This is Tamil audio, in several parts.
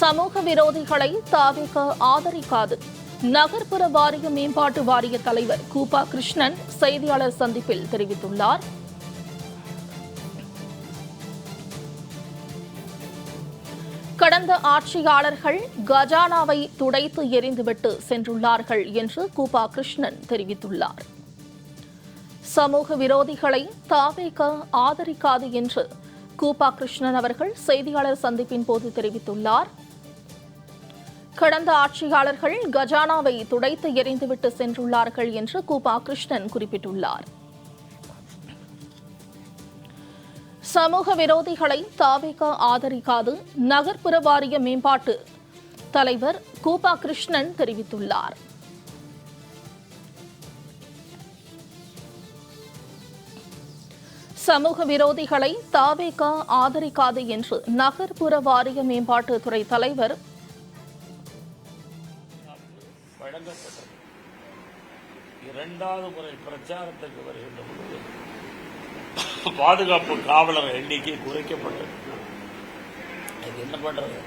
சமூக விரோதிகளை தாவேக ஆதரிக்காது. நகர்ப்புற வாரிய மேம்பாட்டு வாரிய தலைவர் கூபா கிருஷ்ணன் செய்தியாளர் சந்திப்பில் தெரிவித்துள்ளார். கடந்த ஆட்சியாளர்கள் கஜானாவை துடைத்து எறிந்துவிட்டு சென்றுள்ளார்கள் என்று கூபா கிருஷ்ணன் தெரிவித்துள்ளார். சமூக விரோதிகளை தாவேக ஆதரிக்காது என்று கூபா கிருஷ்ணன் அவர்கள் செய்தியாளர் சந்திப்பின் போது தெரிவித்துள்ளார். கடந்த ஆட்சியாளர்கள் கஜானாவை துடைத்து எறிந்துவிட்டு சென்றுள்ளார்கள் என்று கூபா கிருஷ்ணன் குறிப்பிட்டுள்ளார். சமூக விரோதிகளை தாவேக ஆதரிக்காது. நகர்ப்புற வாரிய மேம்பாட்டு தலைவர் கூபா கிருஷ்ணன் தெரிவித்துள்ளார். சமூக விரோதிகளை தாவேக ஆதரிக்காது என்று நகர்ப்புற வாரிய மேம்பாட்டு துறை தலைவர் வழங்கப்பட்டது. இரண்டாவது முறை பிரச்சாரத்துக்கு வருகின்ற பொழுது பாதுகாப்பு காவலர் எண்ணிக்கை குறைக்கப்பட்டது. அது என்ன பண்றது?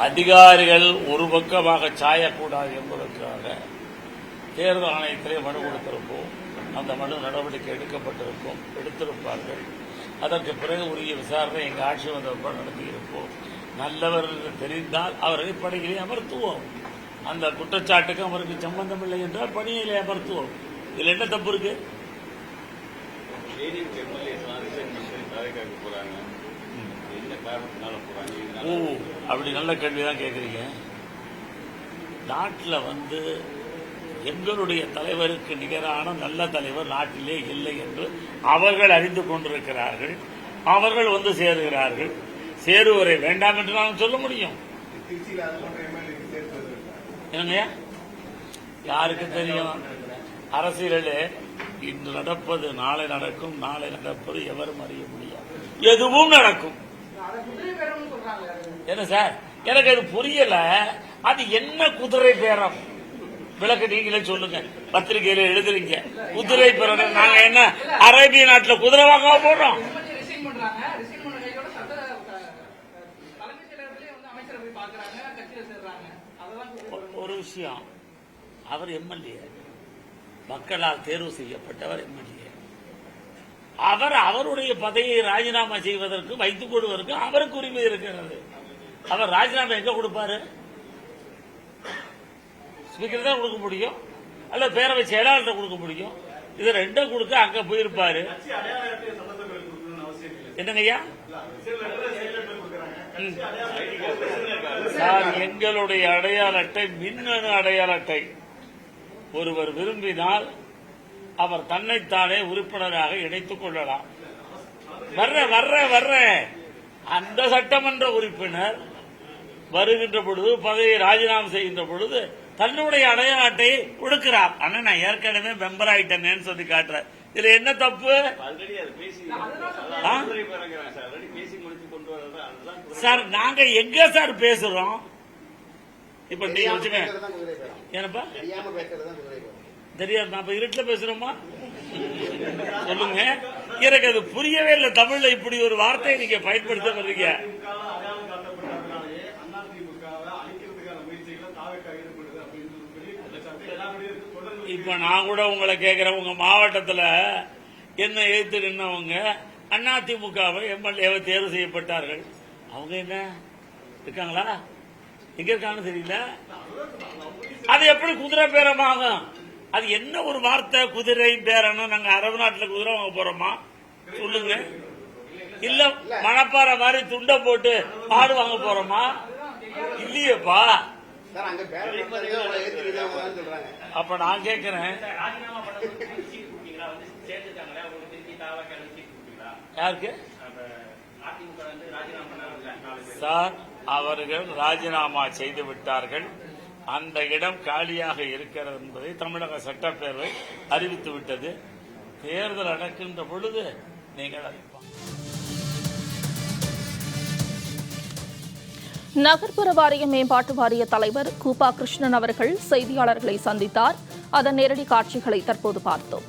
அதிகாரிகள் ஒரு பக்கமாக சாயக்கூடாது என்பதற்காக தேர்தல் ஆணையத்திலே மனு கொடுத்திருப்போம். அந்த மனு நடவடிக்கை எடுத்திருப்பார்கள். அதற்கு பிறகு உரிய விசாரணை எங்கள் ஆட்சி வந்தപ്പോൾ நடத்தியிருப்போம். நல்லவர்கள் தெரிந்தால் அவர்களை பணியிலே அமர்த்துவோம். அந்த குற்றச்சாட்டுக்கு அவருக்கு சம்பந்தம் இல்லை என்றால் பணியிலே அமர்த்துவோம். இதில் என்ன தப்பு இருக்கு? அப்படி நல்ல கேள்விதான் கேட்குறீங்க. நாட்டில் எங்களுடைய தலைவருக்கு நிகரான நல்ல தலைவர் நாட்டிலே இல்லை என்று அவர்கள் அறிந்து கொண்டிருக்கிறார்கள். அவர்கள் சேருகிறார்கள். சேருவரை வேண்டாம் என்று நான் சொல்ல முடியும். என்னங்கய்யா, யாருக்கு தெரியும்? அரசியலிலே இன்று நடப்பது நாளை நடக்கும், நாளை நடப்பது எவரும் அறிய முடியாது. எதுவும் நடக்கும். என்ன சார், எனக்கு அது புரியல. அது என்ன குதிரை பேரம்? விளக்கு நீங்களே சொல்லுங்க. பத்திரிகையில எழுதுறீங்க குதிரை பேரம். நாங்க என்ன அரேபிய நாட்டில் குதிரை வாங்க போடுறோம்? ஒரு விஷயம், அவர் எம்எல்ஏ, மக்களால் தேர்வு செய்யப்பட்டவர் எம்எல்ஏ. அவர் அவருடைய பதவியை ராஜினாமா செய்வதற்கு வைத்துக் கொள்வதற்கு அவருக்கு உரிமை இருக்கிறது. அவர் ராஜினாமா எங்க கொடுப்பாரு? ஸ்பீக்கர் தான் கொடுக்க முடியும், அல்ல பேரவை செயலாளர் கொடுக்க முடியும். இது ரெண்டும் கொடுக்க அங்க போயிருப்பாரு. என்னங்கய்யா சார், எங்களுடைய அடையாள அட்டை மின்னணு அடையாள அட்டை. ஒருவர் விரும்பினால் அவர் தன்னைத்தானே உறுப்பினராக இணைத்துக் கொள்ளலாம். வர்ற அந்த சட்டமன்ற உறுப்பினர் வருகின்ற பொழுது, பதவியை ராஜினாமா செய்கின்ற பொழுது தன்னுடைய அடையாள அட்டையை கொடுக்கிறார். ஆனா நான் ஏற்கனவே மெம்பர் ஆயிட்டேன்னு சொல்லி காட்டுறேன். இதுல என்ன தப்பு? சார், நாங்க எங்க சார் பேசுறோம்? இப்ப நீங்க வச்சுக்க ஏனப்பா தெரியாது. நான் இருட்டுல பேசுறோமா? சொல்லுங்க. எனக்கு அது புரியவே இல்லை. தமிழ்ல இப்படி ஒரு வார்த்தையை நீங்க பயன்படுத்த வர்றீங்க. இப்ப நான் கூட உங்களை கேட்கிறேன், உங்க மாவட்டத்தில் என்ன எதிர்த்து நின்னவங்க அதிமுகவை எம்எல்ஏவை தேர்வு செய்யப்பட்டார்கள். அவங்க என்ன இருக்காங்களா? எங்க இருக்காங்கன்னு தெரியல. அது எப்படி குதிரை பேரமாகும்? அது என்ன ஒரு வார்த்தை? குதிரை பேரணும். நாங்க அரபு நாட்டில் குதிரை வாங்க போறோமா? சொல்லுங்க. இல்ல மணப்பாறை மாதிரி துண்டை போட்டு ஆடு வாங்க போறோமா? இல்லையப்பா. அப்ப நான் கேட்கிறேன், யாருக்கு சார்? அவர்கள் ராஜினாமா செய்து விட்டார்கள். அந்த இடம் காலியாக இருக்கிறது என்பதை தமிழக சட்டப்பேரவை அறிவித்துவிட்டது. தேர்தல் நடக்கின்ற பொழுது நீங்கள் அறிவிப்பாங்க. நகர்ப்புற வாரிய மேம்பாட்டு வாரிய தலைவர் கூபா கிருஷ்ணன் அவர்கள் செய்தியாளர்களை சந்தித்தார். அதன் நேரடி காட்சிகளை தற்போது பார்த்தோம்.